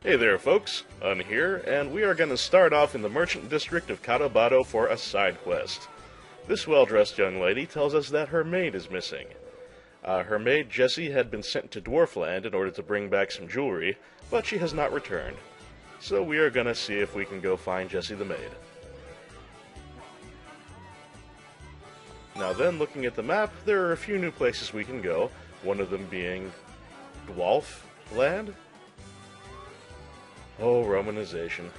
Hey there, folks. I'm here, and we are going to start off in the merchant district of Cotabato for a side quest. This well-dressed young lady tells us that her maid is missing. Her maid, Jessi, had been sent to Dwarfland in order to bring back some jewelry, but she has not returned. So we are going to see if we can go find Jessi the maid. Now then, looking at the map, there are a few new places we can go, one of them being Dwarfland? Oh, Romanization.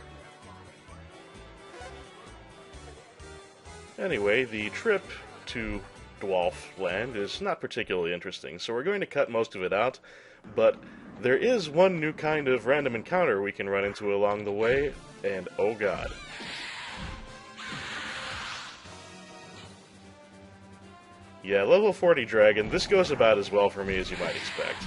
Anyway, the trip to Dwarfland is not particularly interesting, so we're going to cut most of it out, but there is one new kind of random encounter we can run into along the way, and oh god. Yeah, level 40 dragon, this goes about as well for me as you might expect.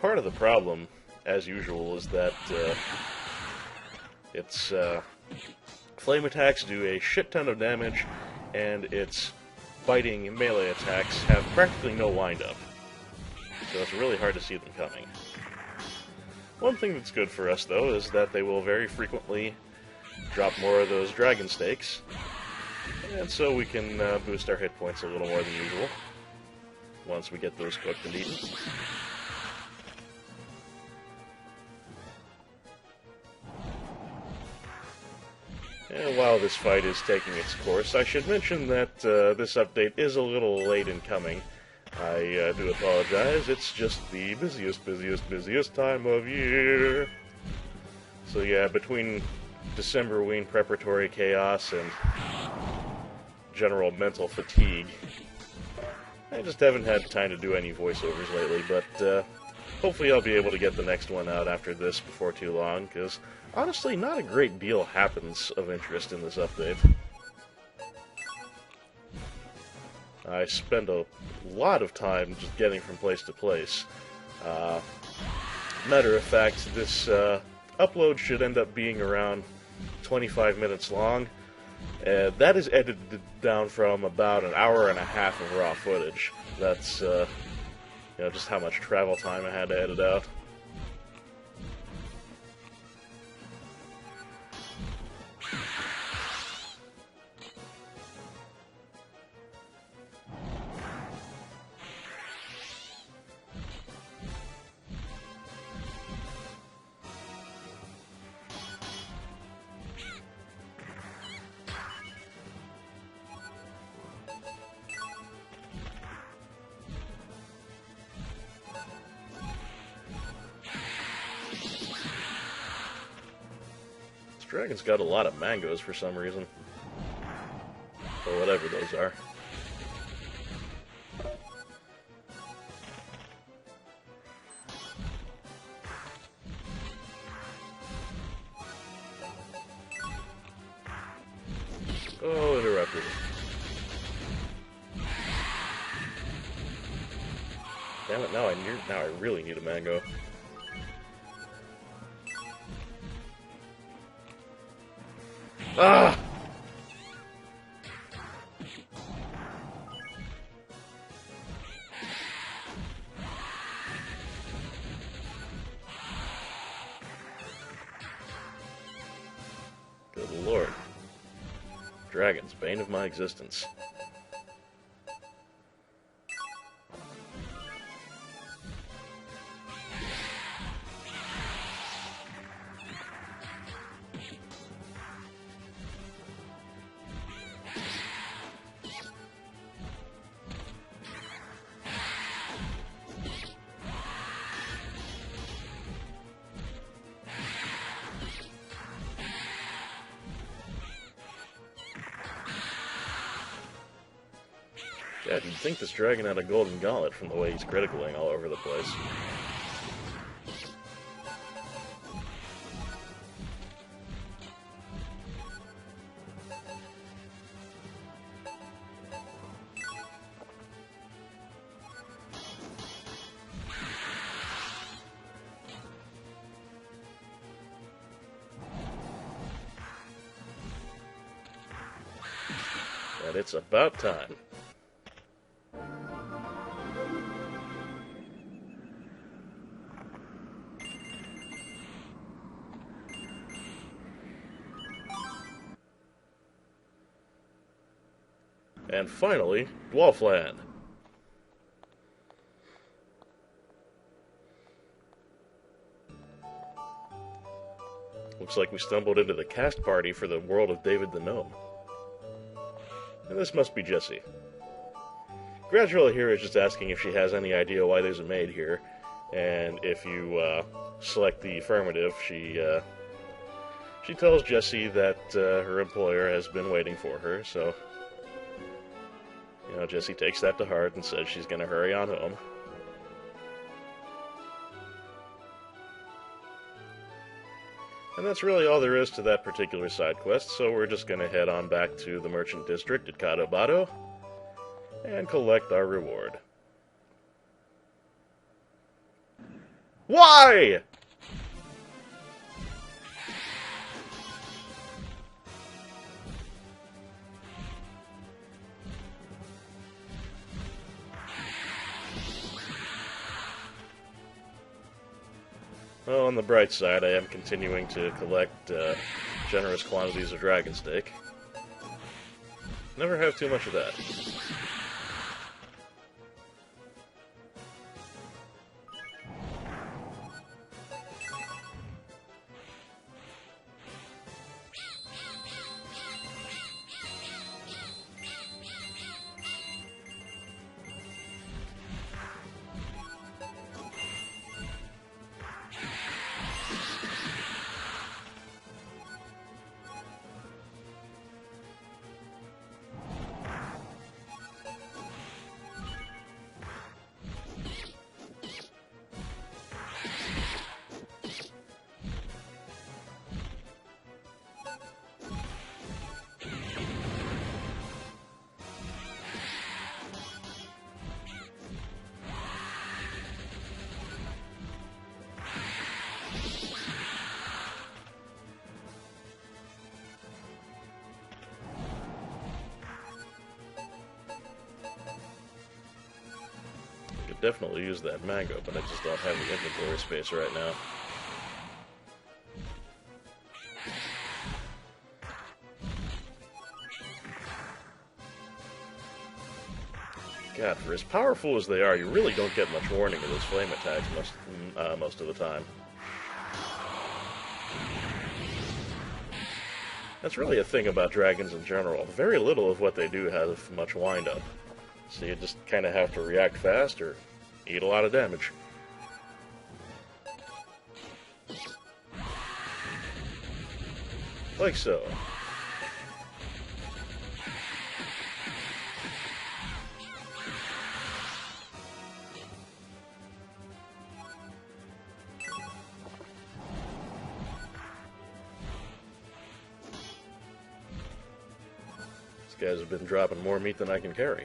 Part of the problem, as usual, is that its flame attacks do a shit ton of damage, and its biting melee attacks have practically no wind-up. So it's really hard to see them coming. One thing that's good for us, though, is that they will very frequently drop more of those dragon stakes, and so we can boost our hit points a little more than usual once we get those cooked and eaten. And while this fight is taking its course, I should mention that this update is a little late in coming. I do apologize, it's just the busiest time of year. So yeah, between Decemberween preparatory chaos and general mental fatigue, I just haven't had time to do any voiceovers lately, but hopefully I'll be able to get the next one out after this before too long, because honestly, not a great deal happens of interest in this update. I spend a lot of time just getting from place to place. Matter of fact, this upload should end up being around 25 minutes long. That is edited down from about an hour and a half of raw footage. That's just how much travel time I had to edit out. Dragon's got a lot of mangoes for some reason. Or whatever those are. Oh, interrupted. Damn it, now I really need a mango. Ah! Good lord. Dragons, bane of my existence. God, you'd think this dragon had a golden gauntlet from the way he's criticaling all over the place. And it's about time. And finally, Dwarfland. Looks like we stumbled into the cast party for the world of David the Gnome. And this must be Jessi. Gradually here is just asking if she has any idea why there's a maid here, and if you select the affirmative, she tells Jessi that her employer has been waiting for her, so Jessi takes that to heart and says she's going to hurry on home. And that's really all there is to that particular side quest, so we're just going to head on back to the Merchant District at Cadobado and collect our reward. Why? Well, on the bright side, I am continuing to collect generous quantities of dragon steak. Never have too much of that. Definitely use that mango, but I just don't have the inventory space right now. God, for as powerful as they are, you really don't get much warning of those flame attacks most of the time. That's really a thing about dragons in general. Very little of what they do has much wind-up. So you just kind of have to react fast or eat a lot of damage. Like so. These guys have been dropping more meat than I can carry.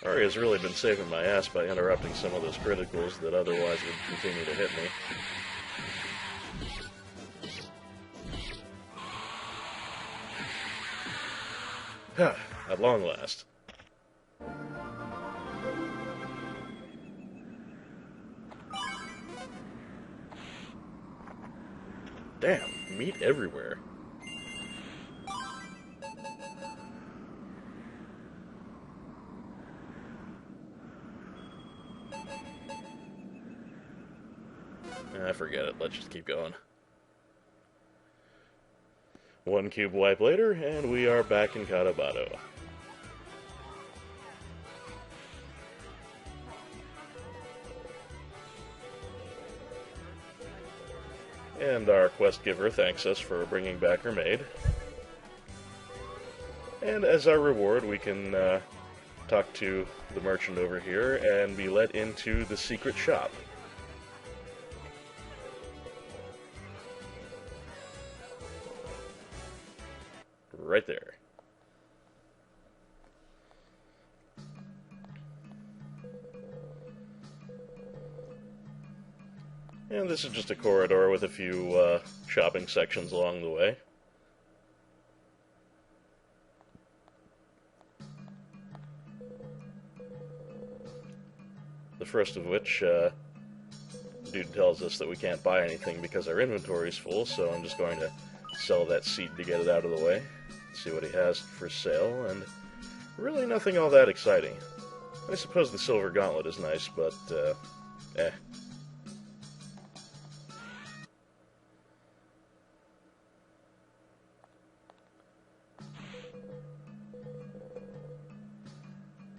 Arya's really been saving my ass by interrupting some of those criticals that otherwise would continue to hit me. At long last. Damn, meat everywhere. Forget it. Let's just keep going. 1 cube wipe later, and we are back in Cadobado. And our quest giver thanks us for bringing back her maid. And as our reward, we can talk to the merchant over here and be let into the secret shop. Right there. And this is just a corridor with a few shopping sections along the way. The first of which, dude tells us that we can't buy anything because our inventory is full, so I'm just going to sell that seed to get it out of the way. See what he has for sale, and really nothing all that exciting. I suppose the silver gauntlet is nice, but, eh.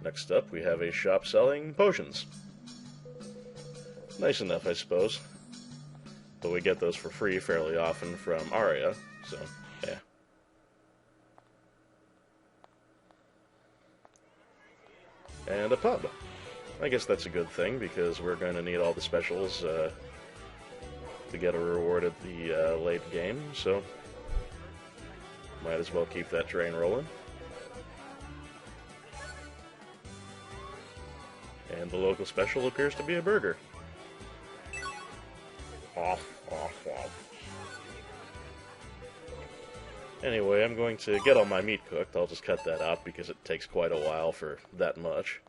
Next up, we have a shop selling potions. Nice enough, I suppose. But we get those for free fairly often from Aria, so, yeah. And a pub. I guess that's a good thing, because we're going to need all the specials to get a reward at the late game, so might as well keep that train rolling. And the local special appears to be a burger. Anyway, I'm going to get all my meat cooked. I'll just cut that out because it takes quite a while for that much.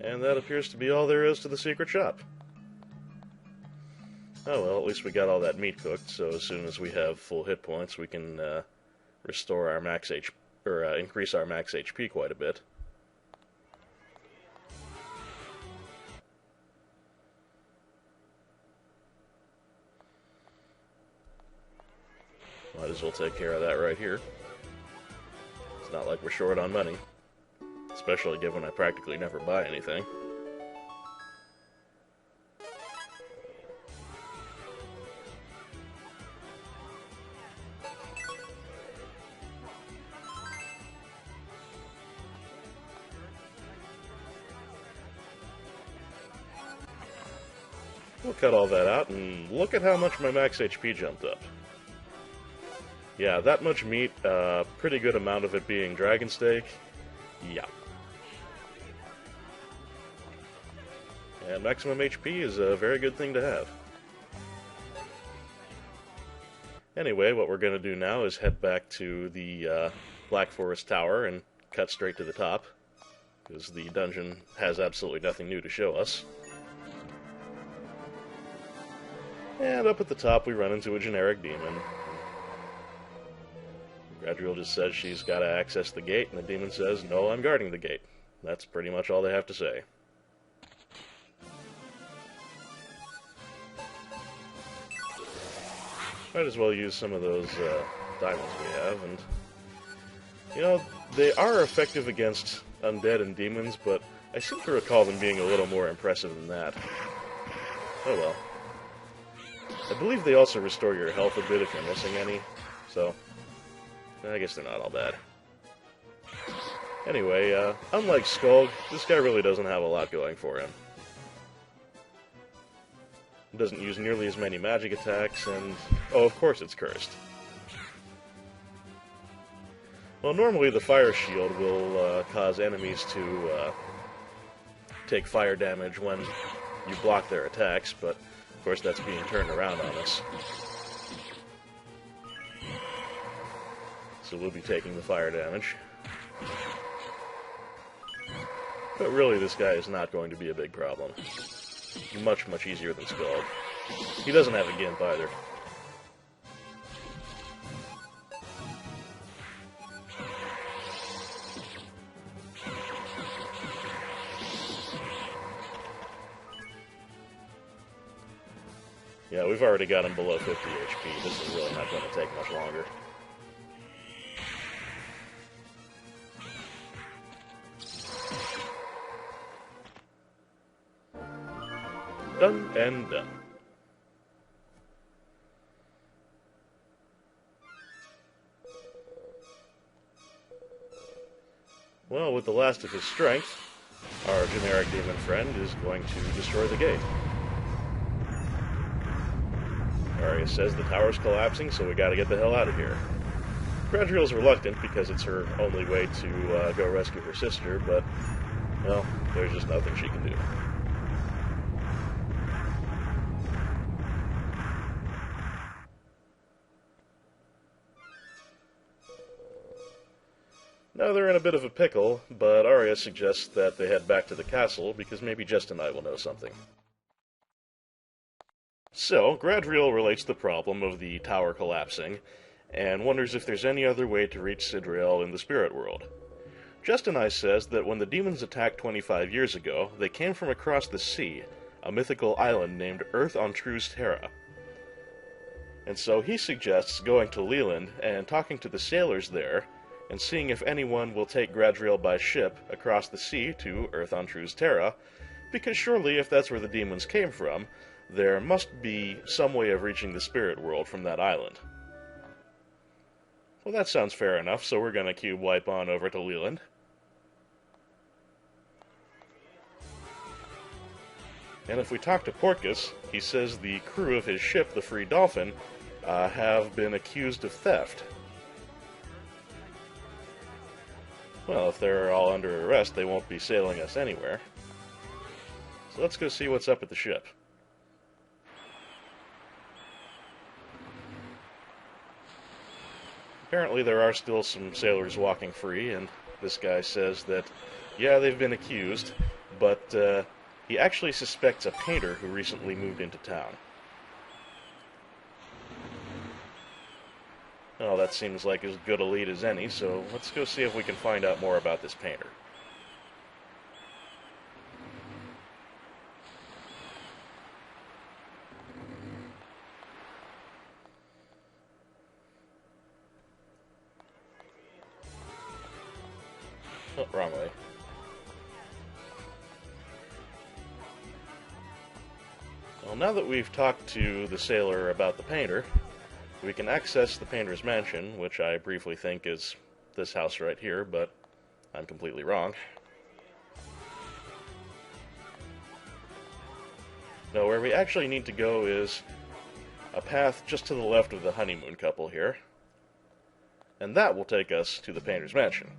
And that appears to be all there is to the secret shop. Oh well, at least we got all that meat cooked, so as soon as we have full hit points, we can restore our max HP, or increase our max HP quite a bit. Might as well take care of that right here. It's not like we're short on money, especially given I practically never buy anything. We'll cut all that out, and look at how much my max HP jumped up. Yeah, that much meat, pretty good amount of it being dragon steak. Yeah. And maximum HP is a very good thing to have. Anyway, what we're going to do now is head back to the Black Forest Tower and cut straight to the top, because the dungeon has absolutely nothing new to show us. And up at the top we run into a generic demon. Gadriel just says she's got to access the gate, and the demon says, "No, I'm guarding the gate." That's pretty much all they have to say. Might as well use some of those diamonds we have, and you know, they are effective against undead and demons, but I seem to recall them being a little more impressive than that. Oh well. I believe they also restore your health a bit if you're missing any, so I guess they're not all bad. Anyway, unlike Skulk, this guy really doesn't have a lot going for him. He doesn't use nearly as many magic attacks, and oh, of course it's cursed. Well, normally the fire shield will cause enemies to take fire damage when you block their attacks, but of course that's being turned around on us. So we'll be taking the fire damage. But really, this guy is not going to be a big problem. Much, much easier than Skull. He doesn't have a gimp either. Yeah, we've already got him below 50 HP. This is really not going to take much longer. Done and done. Well, with the last of his strength, our generic demon friend is going to destroy the gate. Arya says the tower's collapsing, so we gotta get the hell out of here. Gadriel's reluctant because it's her only way to go rescue her sister, but Well, there's just nothing she can do. Now they're in a bit of a pickle, but Arya suggests that they head back to the castle because maybe Jest and I will know something. So, Gradriel relates the problem of the tower collapsing, and wonders if there's any other way to reach Sidriel in the spirit world. Just and I says that when the demons attacked 25 years ago, they came from across the sea, a mythical island named Earthon Terra. And so he suggests going to Leland and talking to the sailors there, and seeing if anyone will take Gradriel by ship across the sea to Earthon Terra, because surely if that's where the demons came from, there must be some way of reaching the spirit world from that island. Well, that sounds fair enough, so we're going to cube wipe on over to Leland. And if we talk to Portgas, he says the crew of his ship, the Free Dolphin, have been accused of theft. Well, if they're all under arrest, they won't be sailing us anywhere. So let's go see what's up at the ship. Apparently there are still some sailors walking free, and this guy says that, yeah, they've been accused, but he actually suspects a painter who recently moved into town. Oh, that seems like as good a lead as any, so let's go see if we can find out more about this painter. Oh, wrong way. Well, now that we've talked to the sailor about the painter, we can access the painter's mansion, which I briefly think is this house right here, but I'm completely wrong. No, where we actually need to go is a path just to the left of the honeymoon couple here, and that will take us to the painter's mansion.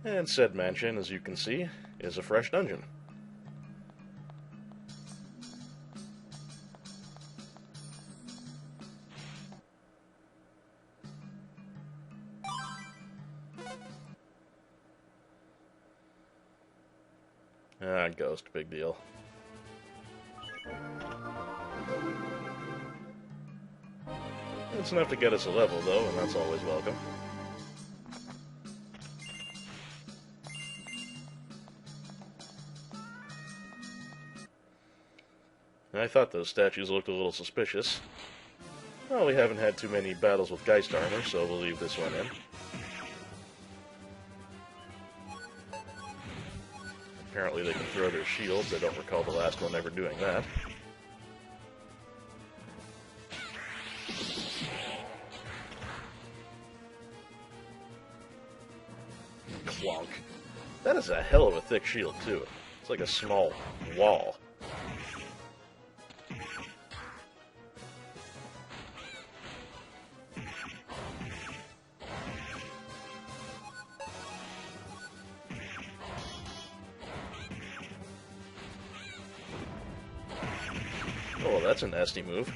And said mansion, as you can see, is a fresh dungeon. Ah, ghost, big deal. It's enough to get us a level, though, and that's always welcome. I thought those statues looked a little suspicious. Well, we haven't had too many battles with Geist armor, so we'll leave this one in. Apparently they can throw their shields. I don't recall the last one ever doing that. Clonk. That is a hell of a thick shield, too. It's like a small wall. Oh, that's a nasty move.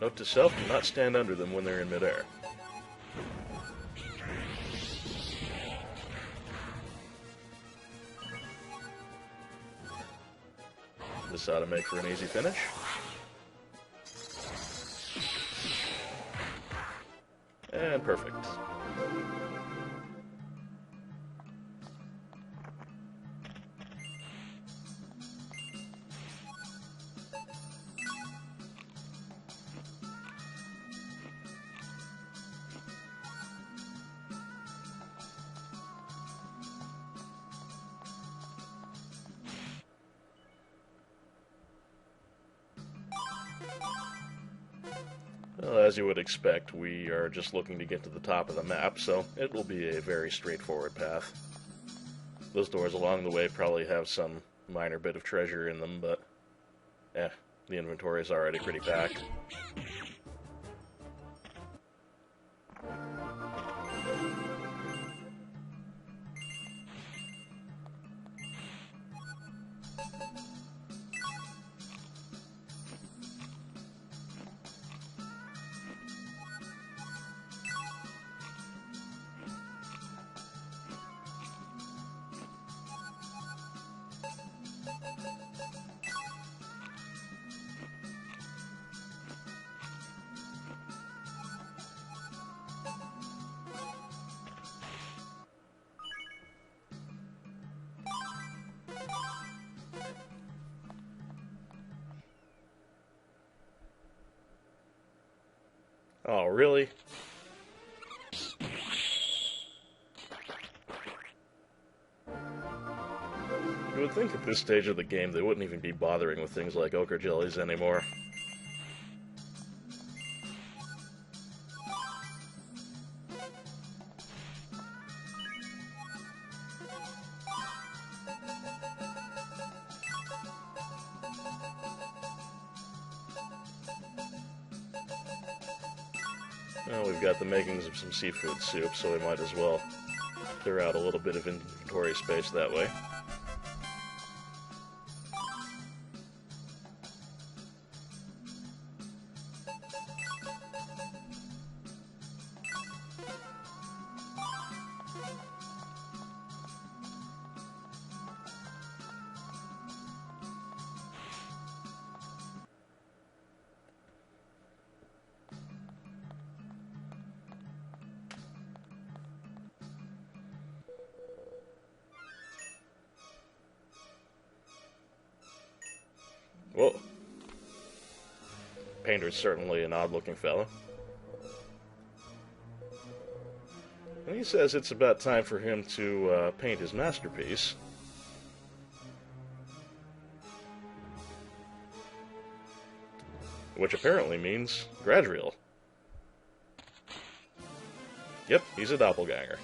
Note to self, do not stand under them when they're in midair. This ought to make for an easy finish. And perfect. Well, as you would expect, we are just looking to get to the top of the map, so it will be a very straightforward path. Those doors along the way probably have some minor bit of treasure in them, but the inventory is already pretty packed. Oh, really? You would think at this stage of the game they wouldn't even be bothering with things like ochre jellies anymore. Well, we've got the makings of some seafood soup, so we might as well clear out a little bit of inventory space that way. Whoa. Painter's certainly an odd-looking fellow. And he says it's about time for him to paint his masterpiece. Which apparently means Gradriel. Yep, he's a doppelganger.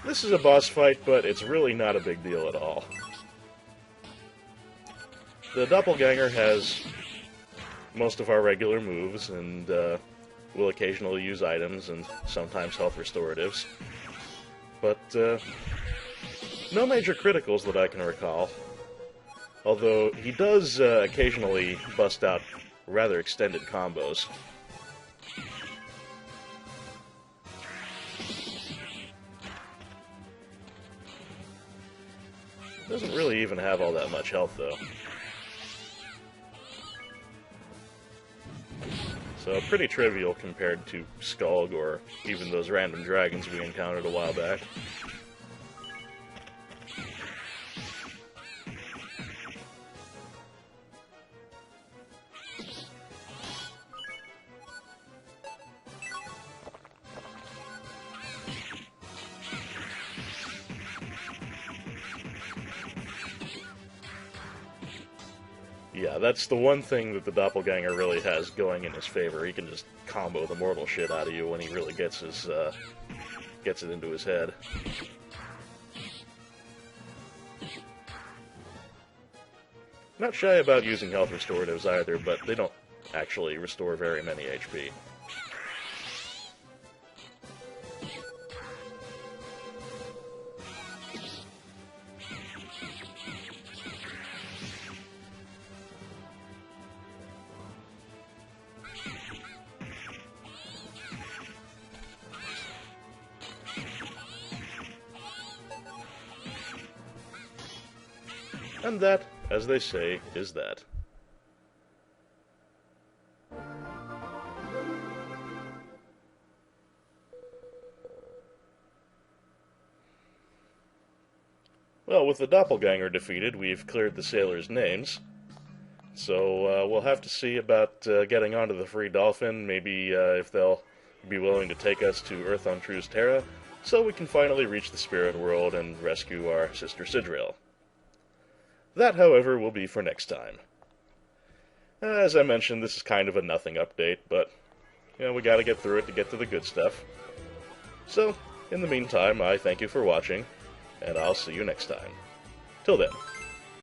This is a boss fight, but it's really not a big deal at all. The doppelganger has most of our regular moves, and will occasionally use items and sometimes health restoratives. But no major criticals that I can recall. Although he does occasionally bust out rather extended combos. Doesn't really even have all that much health, though. So pretty trivial compared to Skulg or even those random dragons we encountered a while back. Yeah, that's the one thing that the doppelganger really has going in his favor. He can just combo the mortal shit out of you when he really gets it into his head. Not shy about using health restoratives either, but they don't actually restore very many HP. And that, as they say, is that. Well, with the doppelganger defeated, we've cleared the sailors' names. So we'll have to see about getting onto the Free Dolphin, maybe if they'll be willing to take us to Earthon True's Terra, so we can finally reach the spirit world and rescue our sister Sidriel. That, however, will be for next time. As I mentioned, this is kind of a nothing update, but, you know, we gotta get through it to get to the good stuff. So, in the meantime, I thank you for watching, and I'll see you next time. Till then.